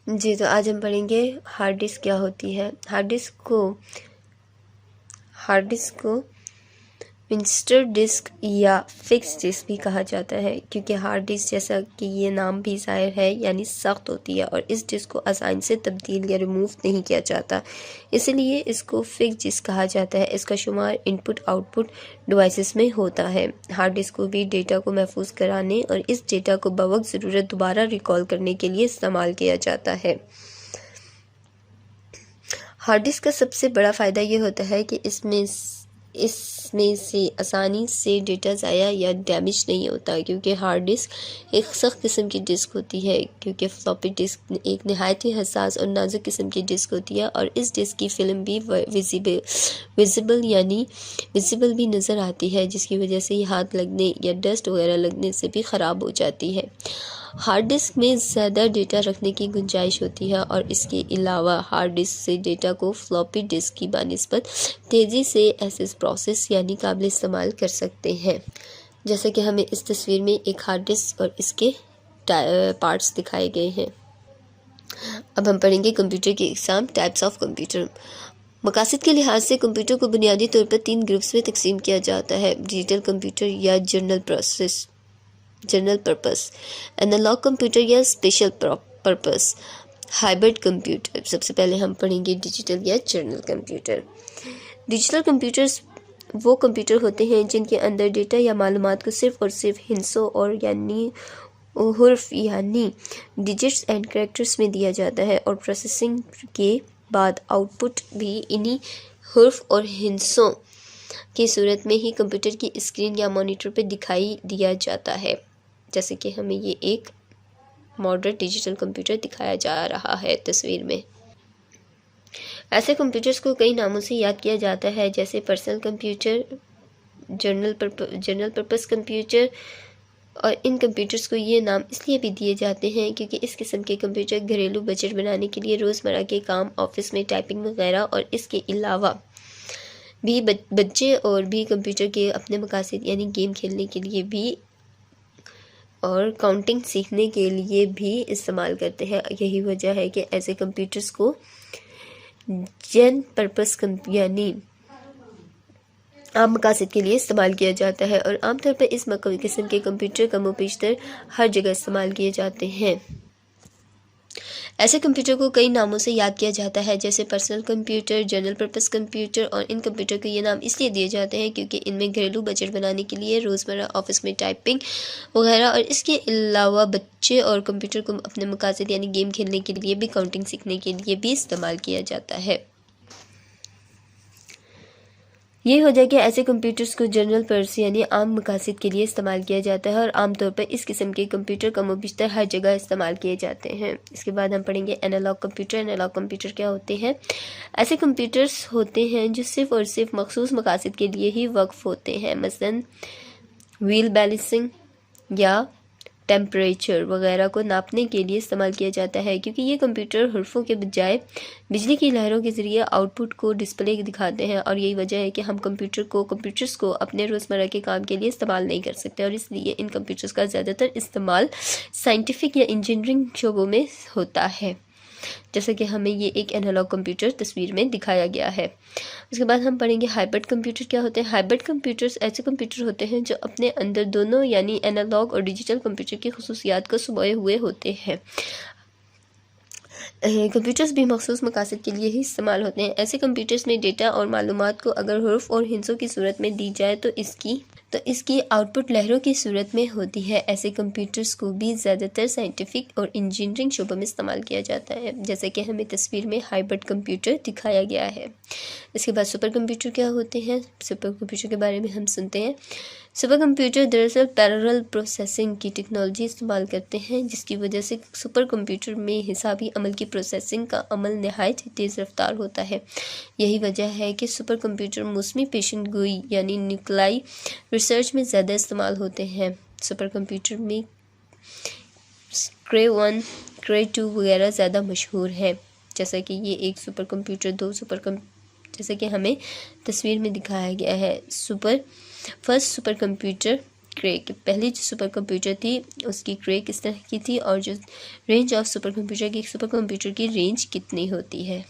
جی تو آج ہم پڑھیں گے ہارڈ ڈسک کیا ہوتی ہے۔ ہارڈ ڈسک کو انسٹر ڈسک یا فکس ڈسک بھی کہا جاتا ہے، کیونکہ ہارڈ ڈسک جیسا کہ یہ نام بھی ظاہر ہے یعنی سخت ہوتی ہے اور اس ڈسک کو آسانی سے تبدیل یا ریموو نہیں کیا جاتا، اس لیے اس کو فکس ڈسک کہا جاتا ہے۔ اس کا شمار ان پٹ آؤٹ پٹ ڈیوائسز میں ہوتا ہے۔ ہارڈ ڈسک کو بھی ڈیٹا کو محفوظ کرانے اور اس ڈیٹا کو بوقت ضرورت دوبارہ ریکال کرنے کے لیے استعمال کیا جاتا ہے۔ ہارڈ ڈسک کا سب سے بڑا فائدہ یہ ہوتا ہے کہ اس میں سے آسانی سے ڈیٹا ضائع یا ڈیمیج نہیں ہوتا، کیونکہ ہارڈ ڈسک ایک سخت قسم کی ڈسک ہوتی ہے، کیونکہ فلاپی ڈسک ایک نہایت ہی حساس اور نازک قسم کی ڈسک ہوتی ہے اور اس ڈسک کی فلم بھی ویزیبل بھی نظر آتی ہے، جس کی وجہ سے یہ ہاتھ لگنے یا ڈسٹ وغیرہ لگنے سے بھی خراب ہو جاتی ہے۔ ہارڈ ڈسک میں زیادہ ڈیٹا رکھنے کی گنجائش ہوتی ہے اور اس کے علاوہ ہارڈ ڈسک سے ڈیٹا کو فلاپی ڈسک کی بنسبت تیزی سے ایکسس پروسیس یعنی قابل استعمال کر سکتے ہیں، جیسا کہ ہمیں اس تصویر میں ایک ہارڈ ڈسک اور اس کے پارٹس دکھائے گئے ہیں۔ اب ہم پڑھیں گے کمپیوٹر کی اقسام، ٹائپس آف کمپیوٹر۔ مقاصد کے لحاظ سے کمپیوٹر کو بنیادی طور پر 3 گروپس میں تقسیم کیا جاتا ہے: ڈیجیٹل کمپیوٹر یا جنرل پرپس، انالوگ کمپیوٹر یا اسپیشل پرپس، ہائبرڈ کمپیوٹر۔ سب سے پہلے ہم پڑھیں گے ڈیجیٹل یا جنرل کمپیوٹر۔ ڈیجیٹل کمپیوٹرز وہ کمپیوٹر ہوتے ہیں جن کے اندر ڈیٹا یا معلومات کو صرف اور صرف ہندسوں اور حروف یعنی ڈیجٹس اینڈ کریکٹرز میں دیا جاتا ہے، اور پروسیسنگ کے بعد آؤٹ پٹ بھی انہی حروف اور ہندسوں کی صورت میں ہی کمپیوٹر کی اسکرین یا مانیٹر پہ دکھائی دیا جاتا ہے، جیسے کہ ہمیں یہ ایک ماڈرن ڈیجیٹل کمپیوٹر دکھایا جا رہا ہے تصویر میں۔ ایسے کمپیوٹرز کو کئی ناموں سے یاد کیا جاتا ہے، جیسے personal computer, general purpose computer, اور ان کمپیوٹرز کو یہ نام اس لیے بھی دیے جاتے ہیں کیونکہ اس قسم کے کمپیوٹر گھریلو بجٹ بنانے کے لیے، روزمرہ کے کام، آفس میں ٹائپنگ وغیرہ، اور اس کے علاوہ بھی بچے اور بھی کمپیوٹر کے اپنے مقاصد یعنی گیم کھیلنے کے لیے بھی اور کاؤنٹنگ سیکھنے کے لیے بھی استعمال کرتے ہیں۔ یہی وجہ ہے کہ ایسے کمپیوٹرز کو جن پرپس یعنی عام مقاصد کے لیے استعمال کیا جاتا ہے، اور عام طور پر اس قسم کے کمپیوٹر کم و بیشتر ہر جگہ استعمال کیے جاتے ہیں۔ ایسے کمپیوٹر کو کئی ناموں سے یاد کیا جاتا ہے، جیسے personal computer, general purpose computer, اور ان کمپیوٹر کو یہ نام اس لیے دیے جاتے ہیں کیونکہ ان میں گھریلو بجٹ بنانے کے لیے، روزمرہ آفس میں ٹائپنگ وغیرہ، اور اس کے علاوہ بچے اور کمپیوٹر کو اپنے مقاصد یعنی گیم کھیلنے کے لیے بھی، کاؤنٹنگ سیکھنے کے لیے بھی استعمال کیا جاتا ہے۔ یہ ہو جائے کہ ایسے کمپیوٹرز کو جنرل پرپس یعنی عام مقاصد کے لیے استعمال کیا جاتا ہے، اور عام طور پر اس قسم کے کمپیوٹر کم و بیشتر ہر جگہ استعمال کیے جاتے ہیں۔ اس کے بعد ہم پڑھیں گے انالوگ کمپیوٹر۔ انالوگ کمپیوٹر کیا ہوتے ہیں؟ ایسے کمپیوٹرز ہوتے ہیں جو صرف اور صرف مخصوص مقاصد کے لیے ہی وقف ہوتے ہیں، مثلاً ویل بیلنسنگ یا ٹیمپریچر وغیرہ کو ناپنے کے لیے استعمال کیا جاتا ہے، کیونکہ یہ کمپیوٹر حروفوں کے بجائے بجلی کی لہروں کے ذریعے آؤٹ پٹ کو ڈسپلے دکھاتے ہیں، اور یہی وجہ ہے کہ ہم کمپیوٹرز کو اپنے روزمرہ کے کام کے لیے استعمال نہیں کر سکتے، اور اس لیے ان کمپیوٹرز کا زیادہ تر استعمال سائنٹیفک یا انجینئرنگ شعبوں میں ہوتا ہے، جیسا کہ ہمیں یہ ایک انالوگ کمپیوٹر تصویر میں دکھایا گیا ہے۔ اس کے بعد ہم پڑھیں گے ہائبرڈ کمپیوٹر کیا ہوتے ہیں۔ ہائبرڈ کمپیوٹرز ایسے کمپیوٹر ہوتے ہیں جو اپنے اندر دونوں یعنی انالوگ اور ڈیجیٹل کمپیوٹر کی خصوصیات کو سموئے ہوئے ہوتے ہیں۔ کمپیوٹرز بھی مخصوص مقاصد کے لیے ہی استعمال ہوتے ہیں۔ ایسے کمپیوٹرز میں ڈیٹا اور معلومات کو اگر حروف اور ہندسوں کی صورت میں دی جائے تو اس کی آؤٹ پٹ لہروں کی صورت میں ہوتی ہے۔ ایسے کمپیوٹرز کو بھی زیادہ تر سائنٹیفک اور انجینئرنگ شعبوں میں استعمال کیا جاتا ہے، جیسے کہ ہمیں تصویر میں ہائبرڈ کمپیوٹر دکھایا گیا ہے۔ اس کے بعد سپر کمپیوٹر کیا ہوتے ہیں؟ سپر کمپیوٹر کے بارے میں ہم سنتے ہیں۔ سپر کمپیوٹر دراصل پیرلل پروسیسنگ کی ٹیکنالوجی استعمال کرتے ہیں، جس کی وجہ سے سپر کمپیوٹر میں حسابی عمل کی پروسیسنگ کا عمل نہایت ہی تیز رفتار ہوتا ہے۔ یہی وجہ ہے کہ سپر کمپیوٹر موسمی پیشن گوئی یعنی نیوکلیائی ریسرچ میں زیادہ استعمال ہوتے ہیں۔ سپر کمپیوٹر میں کری 1، کری 2 وغیرہ زیادہ مشہور ہے، جیسا کہ یہ ایک سپر کمپیوٹر، جیسا کہ ہمیں تصویر میں دکھایا گیا ہے۔ فرسٹ سپر کمپیوٹر کرے کہ پہلی جو سپر کمپیوٹر تھی اس کی کرے کس طرح کی تھی، اور جو رینج آف سپر کمپیوٹر کی، ایک سپر کمپیوٹر کی رینج کتنی ہوتی ہے۔